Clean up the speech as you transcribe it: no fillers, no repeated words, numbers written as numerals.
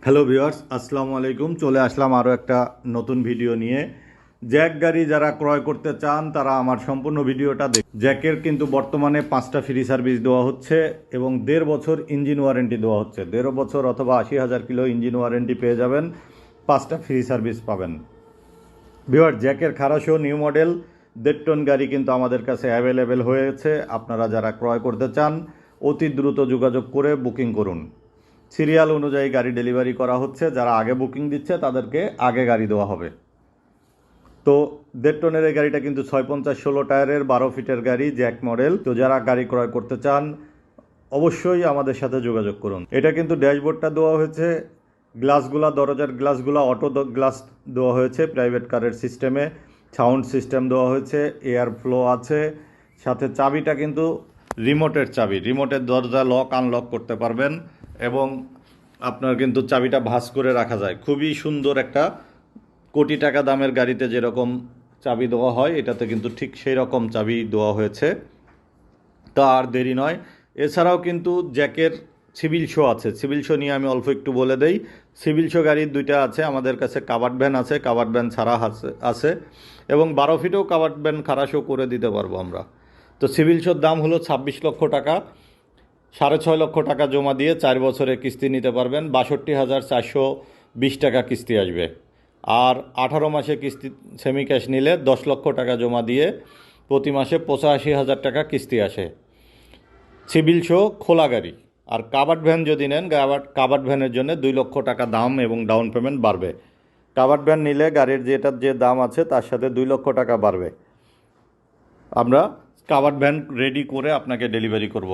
Hello viewers, আসসালামু আলাইকুম। চলে আসলাম আরও একটা নতুন ভিডিও নিয়ে। জ্যাক গাড়ি যারা ক্রয় করতে চান তারা আমার সম্পূর্ণ ভিডিওটা জ্যাকের কিন্তু বর্তমানে 5টা ফ্রি সার্ভিস দেওয়া হচ্ছে এবং 1.5 বছর ইঞ্জিন ওয়ারেন্টি দেওয়া হচ্ছে। 1.5 বছর অথবা 80,000 কিলো ইঞ্জিন ওয়ারেন্টি পেয়ে যাবেন, 5টা ফ্রি সার্ভিস পাবেন। ভিউয়ার্স, জ্যাকের খারাসো নিউ মডেল 1.5 টন গাড়ি কিন্তু আমাদের কাছে অ্যাভেলেবেল হয়েছে। আপনারা যারা ক্রয় করতে চান অতি দ্রুত যোগাযোগ করে বুকিং করুন। সিরিয়াল অনুযায়ী গাড়ি ডেলিভারি করা হচ্ছে। যারা আগে বুকিং দিচ্ছে তাদেরকে আগে গাড়ি দেওয়া হবে। তো 1.5 টনের এই গাড়িটা কিন্তু 650-16 টায়ারের 12 ফিটের গাড়ি, জ্যাক মডেল। তো যারা গাড়ি ক্রয় করতে চান অবশ্যই আমাদের সাথে যোগাযোগ করুন। এটা কিন্তু ড্যাশবোর্ডটা দেওয়া হয়েছে, গ্লাসগুলা, দরজার গ্লাসগুলা অটো গ্লাস দেওয়া হয়েছে প্রাইভেট কারের সিস্টেমে। সাউন্ড সিস্টেম দেওয়া হয়েছে, এয়ার ফ্লো আছে। সাথে চাবিটা কিন্তু রিমোটের চাবি, রিমোটের দরজা লক আনলক করতে পারবেন এবং আপনার কিন্তু চাবিটা ভাঁজ করে রাখা যায়। খুবই সুন্দর একটা কোটি টাকা দামের গাড়িতে যেরকম চাবি দেওয়া হয় এটাতে কিন্তু ঠিক সেই রকম চাবি দেওয়া হয়েছে। তা আর দেরি নয়। এছাড়াও কিন্তু জ্যাকের সিভিল শো আছে। সিভিল শো নিয়ে আমি অল্প একটু বলে দেই। সিভিল শো গাড়ির 2টা আছে আমাদের কাছে। কাভার্ড ভ্যান আছে, কাভার্ড ভ্যান ছাড়া আছে এবং 12 ফিটেও কাভার্ড ভ্যান খাড়া শো করে দিতে পারবো আমরা। তো সিভিল শোর দাম হলো 26 লক্ষ টাকা। 6.5 লক্ষ টাকা জমা দিয়ে 4 বছরের কিস্তি নিতে পারবেন। 62,420 টাকা কিস্তি আসবে। আর 18 মাসে কিস্তি সেমি ক্যাশ নিলে 10 লক্ষ টাকা জমা দিয়ে প্রতি মাসে 85,000 টাকা কিস্তি আসে। সিভিল শো খোলা গাড়ি। আর কাভার্ড ভ্যান যদি নেন, কাভার্ড ভ্যানের জন্য 2 লক্ষ টাকা দাম এবং ডাউন পেমেন্ট বাড়বে। কাভার্ড ভ্যান নিলে গাড়ির যেটার যে দাম আছে তার সাথে 2 লক্ষ টাকা বাড়বে। আমরা কাভার্ড ভ্যান রেডি করে আপনাকে ডেলিভারি করব।